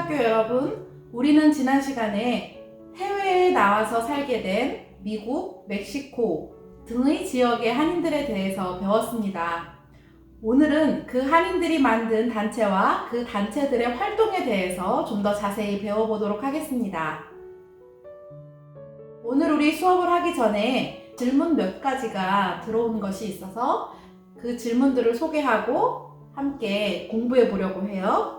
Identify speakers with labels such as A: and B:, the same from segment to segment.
A: 초등학교 여러분, 우리는 지난 시간에 해외에 나와서 살게 된 미국, 멕시코 등의 지역의 한인들에 대해서 배웠습니다. 오늘은 그 한인들이 만든 단체와 그 단체들의 활동에 대해서 좀 더 자세히 배워보도록 하겠습니다. 오늘 우리 수업을 하기 전에 질문 몇 가지가 들어온 것이 있어서 그 질문들을 소개하고 함께 공부해 보려고 해요.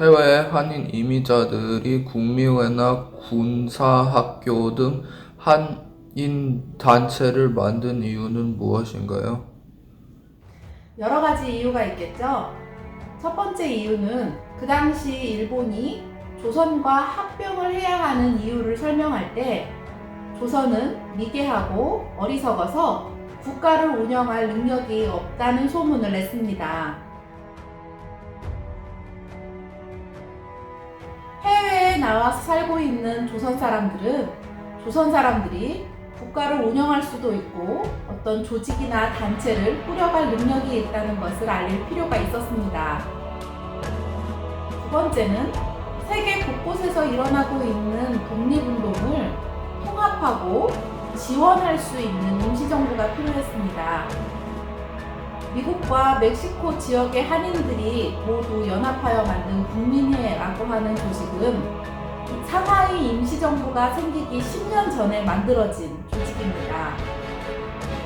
B: 해외 한인 이민자들이 국민회나 군사학교 등 한인 단체를 만든 이유는 무엇인가요?
A: 여러 가지 이유가 있겠죠. 첫 번째 이유는 그 당시 일본이 조선과 합병을 해야 하는 이유를 설명할 때 조선은 미개하고 어리석어서 국가를 운영할 능력이 없다는 소문을 냈습니다. 해외에 나와서 살고 있는 조선 사람들이 국가를 운영할 수도 있고 어떤 조직이나 단체를 꾸려갈 능력이 있다는 것을 알릴 필요가 있었습니다. 두 번째는 세계 곳곳에서 일어나고 있는 독립운동을 통합하고 지원할 수 있는 임시정부가 필요했습니다. 미국과 멕시코 지역의 한인들이 모두 연합하여 만든 국민회라고 하는 조직은 상하이 임시정부가 생기기 10년 전에 만들어진 조직입니다.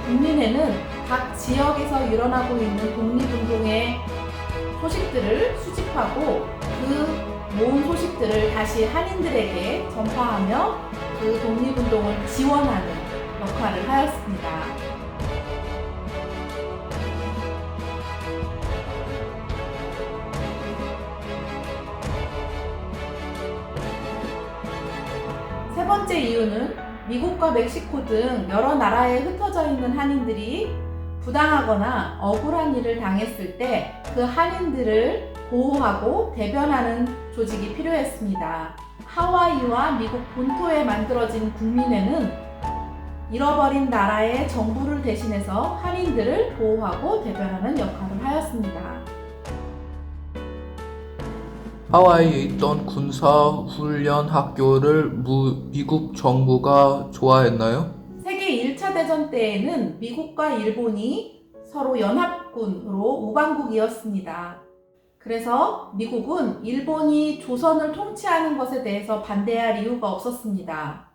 A: 국민회는 각 지역에서 일어나고 있는 독립운동의 소식들을 수집하고 그 모은 소식들을 다시 한인들에게 전파하며 그 독립운동을 지원하는 역할을 하였습니다. 세 번째 이유는 미국과 멕시코 등 여러 나라에 흩어져 있는 한인들이 부당하거나 억울한 일을 당했을 때 그 한인들을 보호하고 대변하는 조직이 필요했습니다. 하와이와 미국 본토에 만들어진 국민회는 잃어버린 나라의 정부를 대신해서 한인들을 보호하고 대변하는 역할을 하였습니다.
B: 하와이에 있던 군사훈련 학교를 미국 정부가 좋아했나요?
A: 세계 1차 대전 때에는 미국과 일본이 서로 연합군으로 우방국이었습니다. 그래서 미국은 일본이 조선을 통치하는 것에 대해서 반대할 이유가 없었습니다.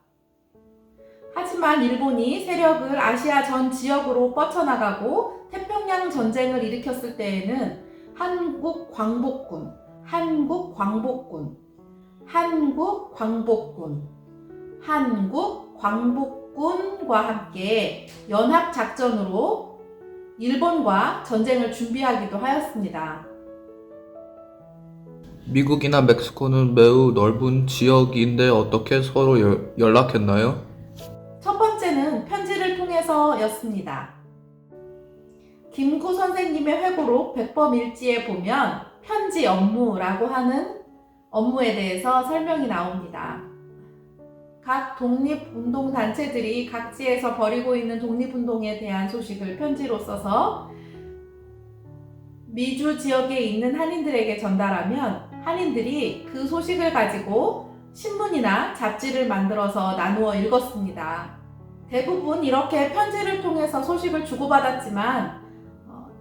A: 하지만 일본이 세력을 아시아 전 지역으로 뻗쳐나가고 태평양 전쟁을 일으켰을 때에는 한국광복군과 함께 연합작전으로 일본과 전쟁을 준비하기도 하였습니다.
B: 미국이나 멕시코는 매우 넓은 지역인데 어떻게 서로 연락했나요?
A: 첫 번째는 편지를 통해서였습니다. 김구 선생님의 회고록 백범일지에 보면 편지 업무라고 하는 업무에 대해서 설명이 나옵니다. 각 독립운동단체들이 각지에서 벌이고 있는 독립운동에 대한 소식을 편지로 써서 미주 지역에 있는 한인들에게 전달하면 한인들이 그 소식을 가지고 신문이나 잡지를 만들어서 나누어 읽었습니다. 대부분 이렇게 편지를 통해서 소식을 주고받았지만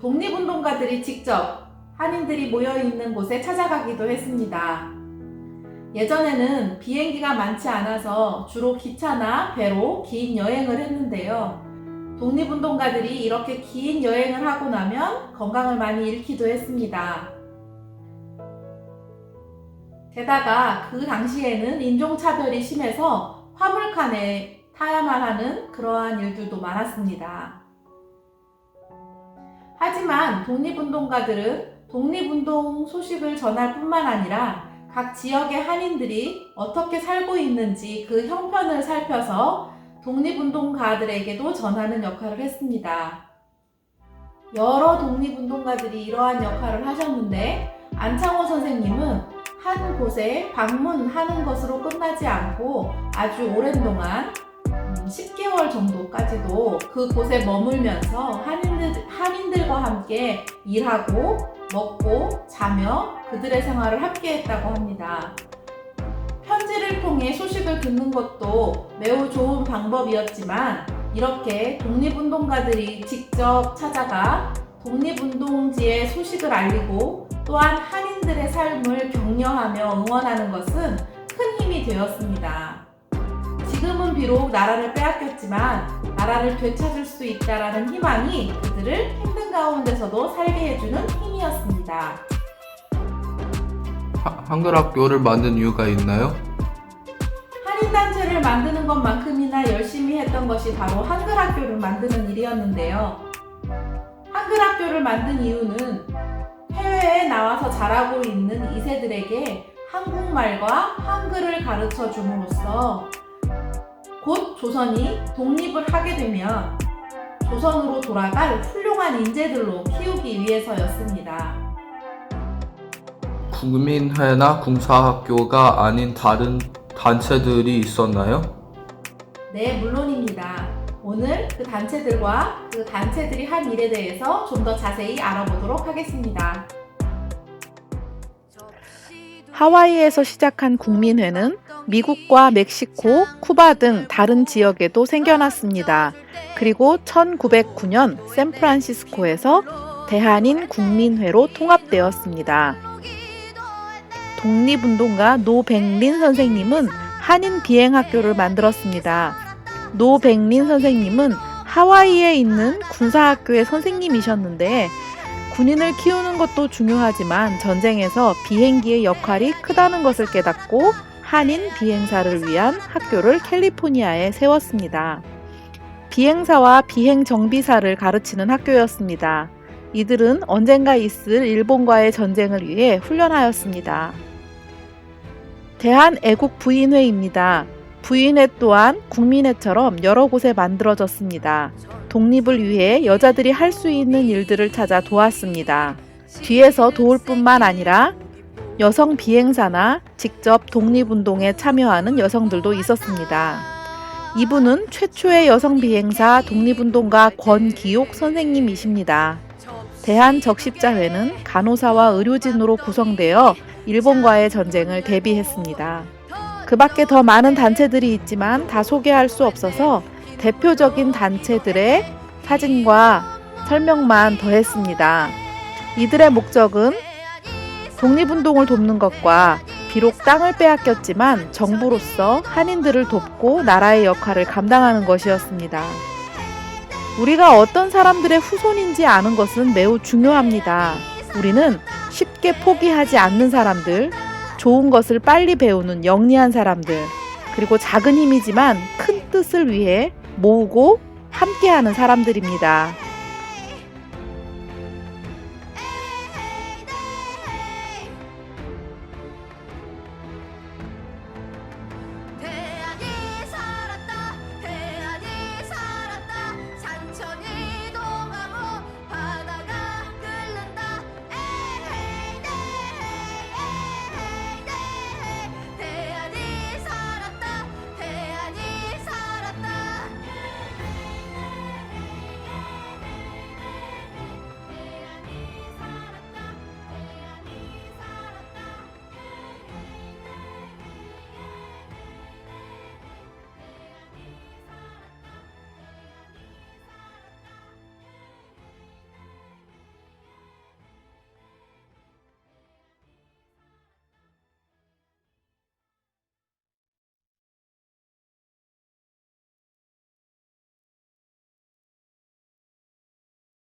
A: 독립운동가들이 직접 한인들이 모여있는 곳에 찾아가기도 했습니다. 예전에는 비행기가 많지 않아서 주로 기차나 배로 긴 여행을 했는데요. 독립운동가들이 이렇게 긴 여행을 하고 나면 건강을 많이 잃기도 했습니다. 게다가 그 당시에는 인종차별이 심해서 화물칸에 타야만 하는 그러한 일들도 많았습니다. 하지만 독립운동가들은 독립운동 소식을 전할 뿐만 아니라 각 지역의 한인들이 어떻게 살고 있는지 그 형편을 살펴서 독립운동가들에게도 전하는 역할을 했습니다. 여러 독립운동가들이 이러한 역할을 하셨는데 안창호 선생님은 한 곳에 방문하는 것으로 끝나지 않고 아주 오랜 동안 10개월 정도까지도 그곳에 머물면서 한인들과 함께 일하고 먹고 자며 그들의 생활을 함께했다고 합니다. 편지를 통해 소식을 듣는 것도 매우 좋은 방법이었지만 이렇게 독립운동가들이 직접 찾아가 독립운동지의 소식을 알리고 또한 한인들의 삶을 격려하며 응원하는 것은 큰 힘이 되었습니다. 지금은 비록 나라를 빼앗겼지만 나라를 되찾을 수 있다라는 희망이 그들을 힘든 가운데서도 살게 해주는 힘이었습니다.
B: 한글 학교를 만든 이유가 있나요?
A: 한인단체를 만드는 것만큼이나 열심히 했던 것이 바로 한글 학교를 만드는 일이었는데요. 한글 학교를 만든 이유는 해외에 나와서 자라고 있는 2세들에게 한국말과 한글을 가르쳐 줌으로써 곧 조선이 독립을 하게 되면 조선으로 돌아갈 훌륭한 인재들로 키우기 위해서였습니다.
B: 국민회나 군사학교가 아닌 다른 단체들이 있었나요?
A: 네, 물론입니다. 오늘 그 단체들과 그 단체들이 한 일에 대해서 좀 더 자세히 알아보도록 하겠습니다.
C: 하와이에서 시작한 국민회는 미국과 멕시코, 쿠바 등 다른 지역에도 생겨났습니다. 그리고 1909년 샌프란시스코에서 대한인 국민회로 통합되었습니다. 독립운동가 노백린 선생님은 한인 비행학교를 만들었습니다. 노백린 선생님은 하와이에 있는 군사학교의 선생님이셨는데 군인을 키우는 것도 중요하지만 전쟁에서 비행기의 역할이 크다는 것을 깨닫고 한인 비행사를 위한 학교를 캘리포니아에 세웠습니다. 비행사와 비행 정비사를 가르치는 학교였습니다. 이들은 언젠가 있을 일본과의 전쟁을 위해 훈련하였습니다. 대한애국부인회입니다. 부인회 또한 국민회처럼 여러 곳에 만들어졌습니다. 독립을 위해 여자들이 할 수 있는 일들을 찾아 도왔습니다. 뒤에서 도울 뿐만 아니라 여성 비행사나 직접 독립운동에 참여하는 여성들도 있었습니다. 이분은 최초의 여성 비행사 독립운동가 권기옥 선생님이십니다. 대한적십자회는 간호사와 의료진으로 구성되어 일본과의 전쟁을 대비했습니다. 그 밖에 더 많은 단체들이 있지만 다 소개할 수 없어서 대표적인 단체들의 사진과 설명만 더했습니다. 이들의 목적은 독립운동을 돕는 것과 비록 땅을 빼앗겼지만 정부로서 한인들을 돕고 나라의 역할을 감당하는 것이었습니다. 우리가 어떤 사람들의 후손인지 아는 것은 매우 중요합니다. 우리는 쉽게 포기하지 않는 사람들, 좋은 것을 빨리 배우는 영리한 사람들, 그리고 작은 힘이지만 큰 뜻을 위해 모으고 함께하는 사람들입니다.